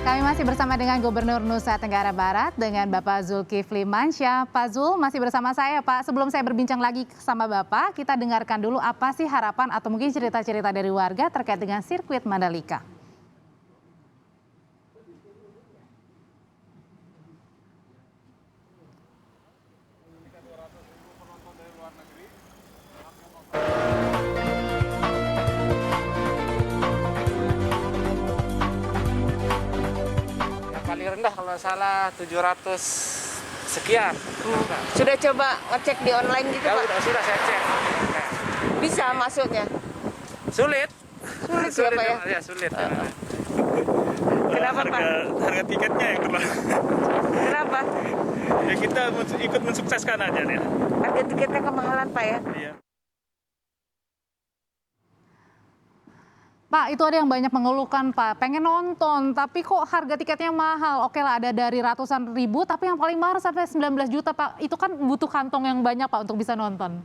Kami masih bersama dengan Gubernur Nusa Tenggara Barat dengan Bapak Zulkifli Mansyah. Pak Zul masih bersama saya, Pak. Sebelum saya berbincang lagi sama Bapak, kita dengarkan dulu apa sih harapan atau mungkin cerita-cerita dari warga terkait dengan sirkuit Mandalika. Paling rendah kalau salah 700 sekian. Sudah coba ngecek di online gitu, Ya Pak? sudah saya cek. Bisa masuknya? Sulit. Sulit ya, Pak ya? Ya sulit. Kenapa, Pak? Harga tiketnya yang terlalu. Kenapa? Ya kita ikut mensukseskan aja nih. Harga tiketnya kemahalan, Pak ya? Iya. Pak, itu ada yang banyak mengeluhkan, Pak. Pengen nonton, tapi kok harga tiketnya mahal. Oke lah, ada dari ratusan ribu, tapi yang paling mahal sampai 19 juta, Pak. Itu kan butuh kantong yang banyak, Pak, untuk bisa nonton.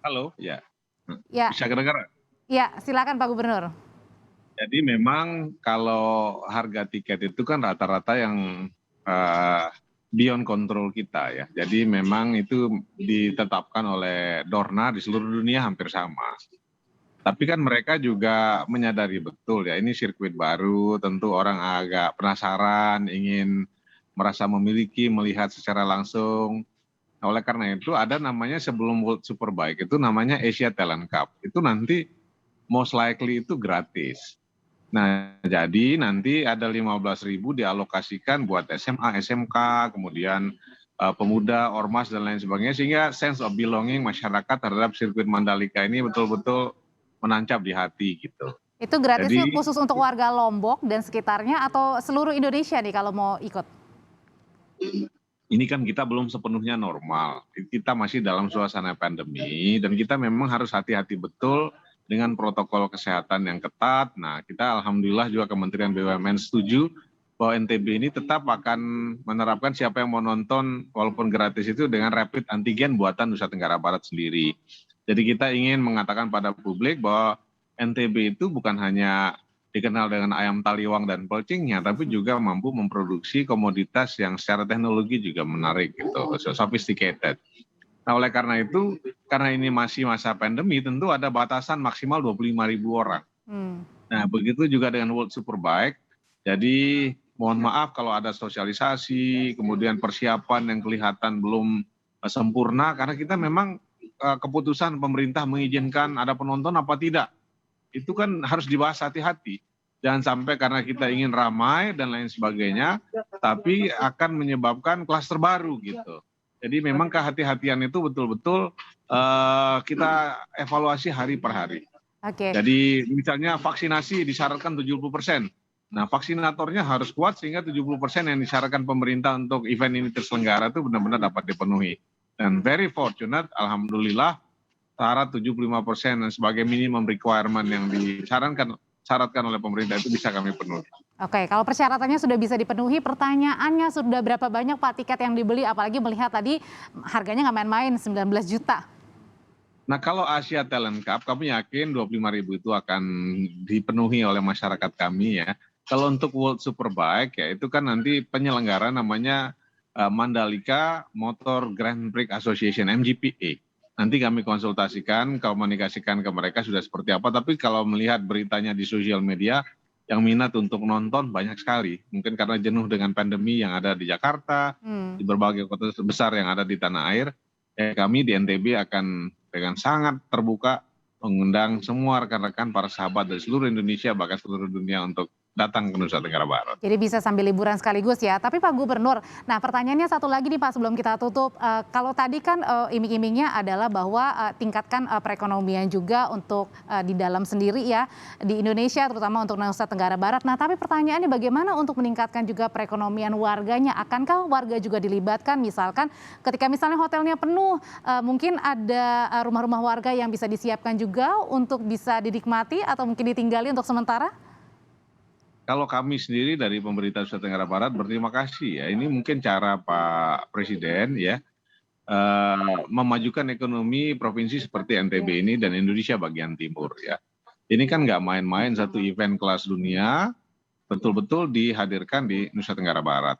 Halo, ya. Ya, Bisa kedengaran? ya, silakan Pak Gubernur. Jadi memang kalau harga tiket itu kan rata-rata yang beyond control kita ya. Jadi memang itu ditetapkan oleh Dorna di seluruh dunia hampir sama. Tapi kan mereka juga menyadari betul ya, ini sirkuit baru, tentu orang agak penasaran, ingin merasa memiliki, melihat secara langsung. Nah, oleh karena itu ada namanya sebelum World Superbike itu namanya Asia Talent Cup. Itu nanti most likely itu gratis. Nah, jadi nanti ada 15.000 dialokasikan buat SMA, SMK, kemudian pemuda, ormas dan lain sebagainya, sehingga sense of belonging masyarakat terhadap sirkuit Mandalika ini betul-betul menancap di hati gitu. Itu gratisnya Jadi khusus untuk warga Lombok dan sekitarnya atau seluruh Indonesia nih kalau mau ikut? ini kan kita belum sepenuhnya normal, kita masih dalam suasana pandemi dan kita memang harus hati-hati betul dengan protokol kesehatan yang ketat. Nah, kita alhamdulillah juga Kementerian BUMN setuju bahwa NTB ini tetap akan menerapkan siapa yang mau nonton walaupun gratis itu dengan rapid antigen buatan Nusa Tenggara Barat sendiri. Jadi kita ingin mengatakan pada publik bahwa NTB itu bukan hanya dikenal dengan ayam taliwang dan pelcingnya, tapi juga mampu memproduksi komoditas yang secara teknologi juga menarik gitu, sophisticated. Nah, oleh karena itu, karena ini masih masa pandemi, tentu ada batasan maksimal 25.000 orang. Nah, begitu juga dengan World Superbike. Jadi, mohon maaf kalau ada sosialisasi, kemudian persiapan yang kelihatan belum sempurna, karena kita memang keputusan pemerintah mengizinkan ada penonton apa tidak. Itu kan harus dibahas hati-hati. Jangan sampai karena kita ingin ramai dan lain sebagainya, tapi akan menyebabkan klaster baru gitu. Jadi memang kehati-hatian itu betul-betul kita evaluasi hari per hari. Oke. Jadi misalnya vaksinasi disyaratkan 70%. Nah, vaksinatornya harus kuat sehingga 70% yang disyaratkan pemerintah untuk event ini terselenggara itu benar-benar dapat dipenuhi. Dan very fortunate, alhamdulillah, syarat 75% sebagai minimum requirement yang disyaratkan oleh pemerintah itu bisa kami penuhi. Oke, kalau persyaratannya sudah bisa dipenuhi, pertanyaannya sudah berapa banyak Pak tiket yang dibeli? Apalagi melihat tadi harganya nggak main-main, 19 juta. Nah, kalau Asia Talent Cup, kami yakin 25.000 itu akan dipenuhi oleh masyarakat kami ya. Kalau untuk World Superbike ya itu kan nanti penyelenggara namanya Mandalika Motor Grand Prix Association, MGPA. Nanti kami konsultasikan, komunikasikan ke mereka sudah seperti apa. Tapi kalau melihat beritanya di sosial media, yang minat untuk nonton banyak sekali. Mungkin karena jenuh dengan pandemi yang ada di Jakarta, di berbagai kota besar yang ada di tanah air. Kami di NTB akan dengan sangat terbuka mengundang semua rekan-rekan para sahabat dari seluruh Indonesia, bahkan seluruh dunia untuk datang ke Nusa Tenggara Barat. Jadi bisa sambil liburan sekaligus ya. Tapi Pak Gubernur, nah pertanyaannya satu lagi nih Pak sebelum kita tutup. Kalau tadi kan iming-imingnya adalah bahwa tingkatkan perekonomian juga untuk di dalam sendiri ya di Indonesia terutama untuk Nusa Tenggara Barat. Nah tapi pertanyaannya bagaimana untuk meningkatkan juga perekonomian warganya? Akankah warga juga dilibatkan misalkan ketika misalnya hotelnya penuh mungkin ada rumah-rumah warga yang bisa disiapkan juga untuk bisa dinikmati atau mungkin ditinggali untuk sementara? Kalau kami sendiri dari pemerintah Nusa Tenggara Barat berterima kasih ya. Ini mungkin cara Pak Presiden ya memajukan ekonomi provinsi seperti NTB ini dan Indonesia bagian timur ya. Ini kan nggak main-main, satu event kelas dunia betul-betul dihadirkan di Nusa Tenggara Barat.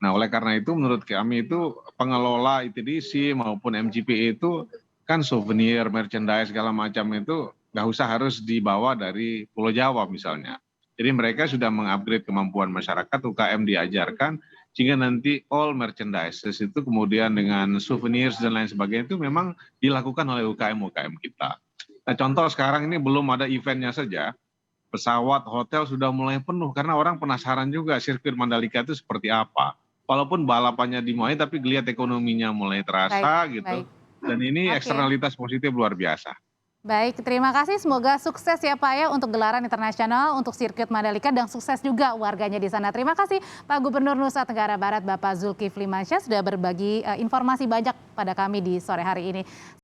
Nah, oleh karena itu menurut kami itu pengelola ITDC maupun MGPA itu kan souvenir, merchandise segala macam itu nggak usah harus dibawa dari Pulau Jawa misalnya. Jadi mereka sudah mengupgrade kemampuan masyarakat, UKM diajarkan, sehingga nanti all merchandise itu kemudian dengan souvenirs dan lain sebagainya itu memang dilakukan oleh UKM-UKM kita. Nah, contoh sekarang ini belum ada eventnya saja, pesawat, hotel sudah mulai penuh karena orang penasaran juga sirkuit Mandalika itu seperti apa. Walaupun balapannya dimulai tapi lihat ekonominya mulai terasa Baik, gitu. baik. Dan ini Oke. eksternalitas positif luar biasa. Baik, terima kasih. Semoga sukses ya Pak ya untuk gelaran internasional untuk sirkuit Mandalika dan sukses juga warganya di sana. Terima kasih Pak Gubernur Nusa Tenggara Barat Bapak Zulkifli Mansyah sudah berbagi informasi banyak pada kami di sore hari ini.